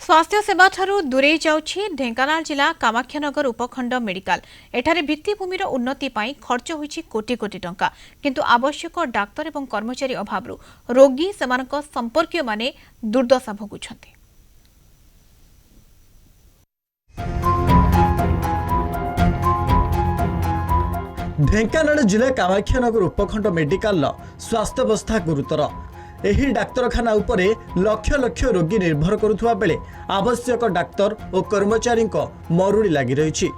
स्वास्थ्य सेवा ठारू दूरे जाउछि ढेंकानाल जिला कामाख्यानगर उपखंड मेडिकल। एठारे भित्तिभूमिर उन्नति पाई खर्च होइछि कोटी कोटी टंका, किंतु आवश्यक डाक्तर एवं कर्मचारी अभावरु रोगी सेमानक संपर्कीय माने दुर्दशा भोगुछन्ति। ढेंकानाल जिला कामाख्यानगर उपखंड मेडिकल स्वास्थ्य अवस्था गुरुतर। एही डाक्तरखाना उपरे लक्ष लक्ष रोगी निर्भर करुवा बेले आवश्यक डाक्तर और कर्मचारी मरुड़ी लगी रही।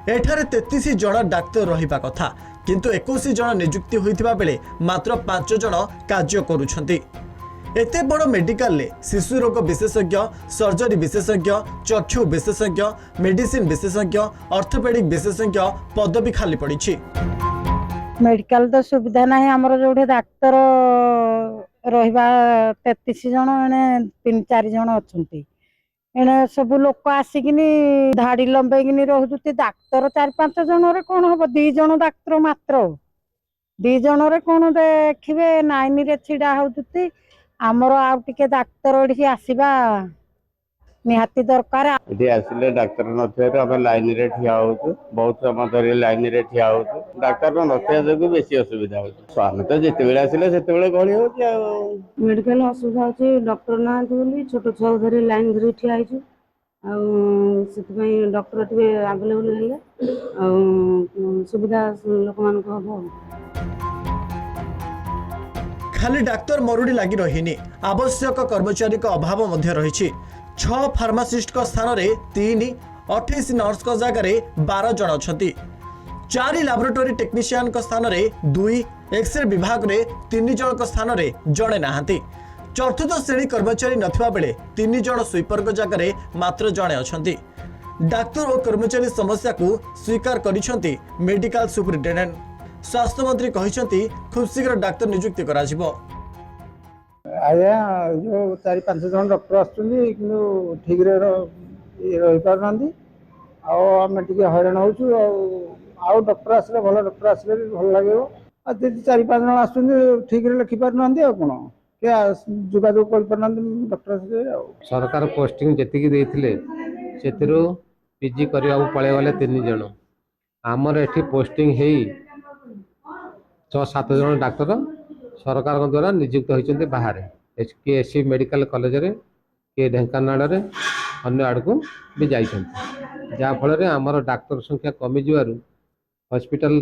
एठारे 33 जन डाक्तर रहिबा कथा, किंतु 21 जन नियुक्ति होइथिबा बेले मात्र 5 जन कार्य करुछन्ति। एते बड़ मेडिकल ले शिशु रोग विशेषज्ञ, सर्जरी विशेषज्ञ, चक्षु विशेषज्ञ, मेडिसिन विशेषज्ञ, ऑर्थोपेडिक विशेषज्ञ पदवी खाली पड़ी। मेडिकल तो सुविधा ना आमर जो डाक्तर रहिबा 33 जन एने 3-4 जन अच्छे एने सब लोक आसिकिनी धाड़ी लंबेकिनी रोजुती डाक्तर 4-5 जन रे कौन हम 2 जन डाक्तर मात्र 2 जन रे कौन देखिए 9 रे छिड़ा होती आमर आउ टिके डाक्तर एठी आसीबा निहाती दरकार। ये आसिले डाक्तर नथिया आम लाइन रे ठिया होछु, बहुत समय धरी लाइन रे ठिया होछु। डाक्तर नथिया जो बेसी असुविधा होछु। स्वामी तो जेते बेले आसिले सेते बेले गळी होछि। आ मेडिकल असुविधा होछि, डॉक्टर ना बोली छोट छुआ धरी लाइन धरी ठिया आइछु। आ सेति पई डॉक्टर टिके अवेलेबल हेले आ सुविधा लोक मान को हो। खाली डाक्तर मरुड़ी लगी रही आवश्यक कर्मचारी अभाव मध्य रही। 6 फार्मासिस्ट स्थान रे 3, 28 नर्स जगह 12 जन अच्छी। 4 लैबोरेटरी टेक्नीशियन स्थान रे 2, एक्सरे विभाग रे 3 जन स्थान रे जड़े नहांती। चतुर्थ श्रेणी कर्मचारी नथिबा बेले 3 जन स्वीपर जगह मात्र जड़े अच्छी। डाक्तर और कर्मचारी समस्या को स्वीकार करिसेंती मेडिकल सुपरिटेडेंट। स्वास्थ्य मंत्री कहिसेंती खूब शीघ्र डाक्तर नियुक्ति करा जिवो। आया जो 4-5 जन डॉक्टर आसुँच कि ठीक रही पार आम टे हैरान हो डॉक्टर आसले भल डॉक्टर आसले भी भल लगे। 4-5 जन आसुँच ठीक लिखि पार कौन क्या जोगाजोग कर डॉक्टर। सरकार पोस्टिंग जी देते से पीजी करने पलि गले 3 जन। आमर एठी पोस्टिंग है 6-7 जन डाक्तर सरकार द्वारा नियुक्त होती बाहर एससी मेडिकल कॉलेज रे के ढेंकानाल रे अन्य आड़ को भी जाइछन्ति। जाफल आमर डाक्तर संख्या कमी जीवारु हॉस्पिटल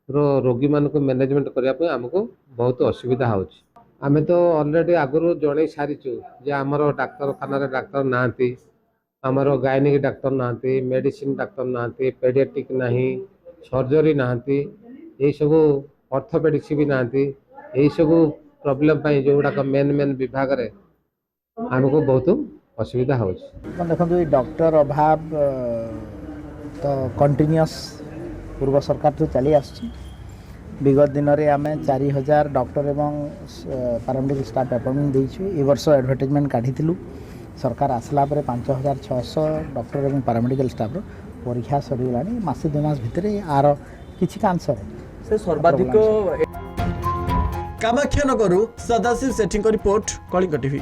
रो रोगी मान को मैनेजमेंट करने आमको बहुत असुविधा होछि। आमे तो ऑलरेडी आगु जन सारीचु जे आमर डाक्तरखाना रे डाक्तर नांती, आमर गायनिक डाक्तर नांती, मेडिसिन डाक्तर नांती, पेडियाट्रिक नाही, सर्जरी नांती, ये सब ऑर्थोपेडिक्स भी नांती। यही सब प्रॉब्लम जो गुड़ाक मेन विभाग रे आमको बहुत असुविधा हो। देखो डॉक्टर अभाव तो कंटिन्यूअस पूर्व सरकार तो चली आसछि। विगत दिन में आम 4000 डॉक्टर एवं पैरामेडिकल स्टाफ अपॉइंटमेंट देइछु। ए वर्ष एडवर्टाइजमेंट काढिथिलु। सरकार आसला पर 5600 डॉक्टर एवं पैरामेडिकल स्टाफ परीक्षा सरीगलानी। मासे 2 मास भितर आर किछि कांसर से सर्वाधिक कामाख्यानगर सदाशिव सेठी रिपोर्ट कलिंग टीवी।